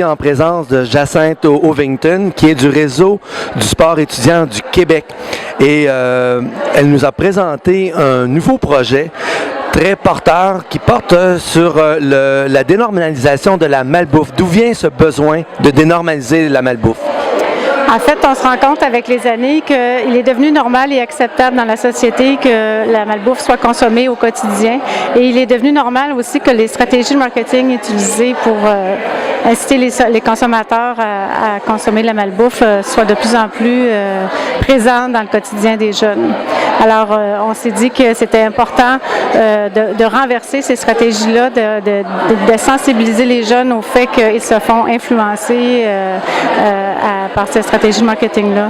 En présence de Jacinthe Ovington, qui est du réseau du sport étudiant du Québec. Et elle nous a présenté un nouveau projet très porteur qui porte sur la dénormalisation de la malbouffe. D'où vient ce besoin de dénormaliser la malbouffe? En fait, on se rend compte avec les années qu'il est devenu normal et acceptable dans la société que la malbouffe soit consommée au quotidien. Et il est devenu normal aussi que les stratégies de marketing utilisées pour inciter les consommateurs à consommer de la malbouffe soient de plus en plus présentes dans le quotidien des jeunes. Alors, on s'est dit que c'était important de renverser ces stratégies-là, de sensibiliser les jeunes au fait qu'ils se font influencer par ces stratégies de marketing-là.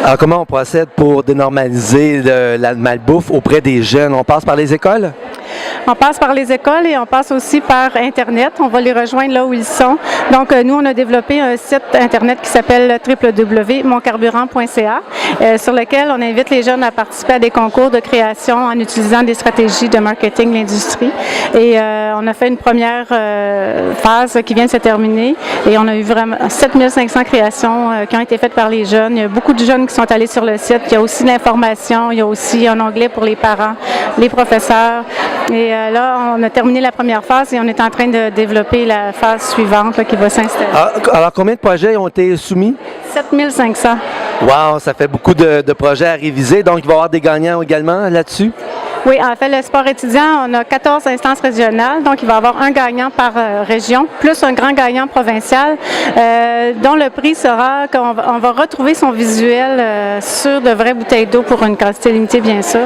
Alors, comment on procède pour dénormaliser la malbouffe auprès des jeunes? On passe par les écoles? On passe par les écoles et on passe aussi par Internet. On va les rejoindre là où ils sont. Donc, nous, on a développé un site Internet qui s'appelle www.moncarburant.ca sur lequel on invite les jeunes à participer à des concours de création en utilisant des stratégies de marketing de l'industrie. Et on a fait une première phase qui vient de se terminer et on a eu vraiment 7500 créations qui ont été faites par les jeunes. Il y a beaucoup de jeunes qui sont allés sur le site. Il y a aussi l'information, il y a aussi un onglet pour les parents, les professeurs. Et là, on a terminé la première phase et on est en train de développer la phase suivante là, qui va s'installer. Alors, combien de projets ont été soumis? 7500. Wow, ça fait beaucoup de projets à réviser. Donc, il va y avoir des gagnants également là-dessus? Oui, en fait, le sport étudiant, on a 14 instances régionales, donc il va y avoir un gagnant par région, plus un grand gagnant provincial, dont le prix sera qu'on va retrouver son visuel sur de vraies bouteilles d'eau pour une quantité limitée, bien sûr.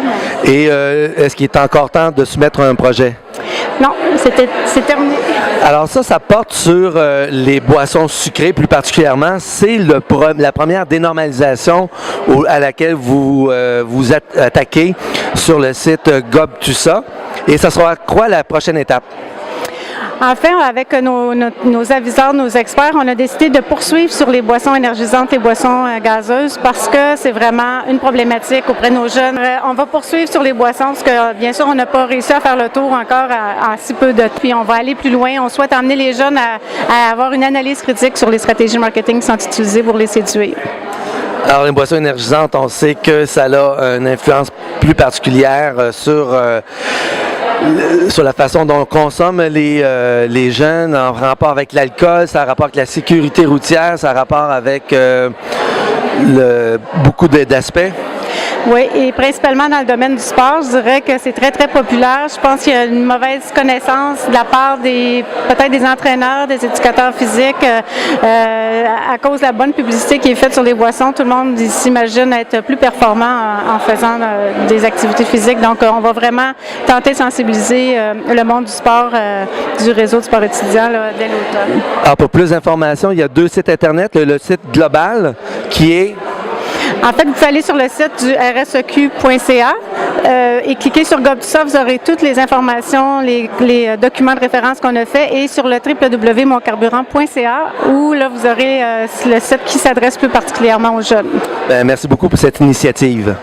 Et est-ce qu'il est encore temps de soumettre un projet? Non, c'est terminé. Alors ça porte sur les boissons sucrées plus particulièrement. C'est la première dénormalisation à laquelle vous vous attaquez sur le site GobTusa. Et ça sera quoi la prochaine étape? En fait, avec nos aviseurs, nos experts, on a décidé de poursuivre sur les boissons énergisantes, les boissons gazeuses, parce que c'est vraiment une problématique auprès de nos jeunes. On va poursuivre sur les boissons, parce que bien sûr, on n'a pas réussi à faire le tour encore en si peu de temps. Puis on va aller plus loin. On souhaite emmener les jeunes à avoir une analyse critique sur les stratégies marketing qui sont utilisées pour les séduire. Alors, les boissons énergisantes, on sait que ça a une influence plus particulière sur la façon dont on consomme les jeunes en rapport avec l'alcool, ça a rapport avec la sécurité routière, ça a rapport avec beaucoup d'aspects. Oui, et principalement dans le domaine du sport, je dirais que c'est très, très populaire. Je pense qu'il y a une mauvaise connaissance de la part peut-être des entraîneurs, des éducateurs physiques, à cause de la bonne publicité qui est faite sur les boissons. Tout le monde s'imagine être plus performant en faisant des activités physiques. Donc, on va vraiment tenter de sensibiliser le monde du sport, du réseau du sport étudiant là, dès l'automne. Alors, pour plus d'informations, il y a 2 sites Internet. Le site global qui est... En fait, vous pouvez aller sur le site du rseq.ca et cliquer sur GobTusa, vous aurez toutes les informations, les documents de référence qu'on a fait et sur le www.moncarburant.ca où là, vous aurez le site qui s'adresse plus particulièrement aux jeunes. Merci beaucoup pour cette initiative.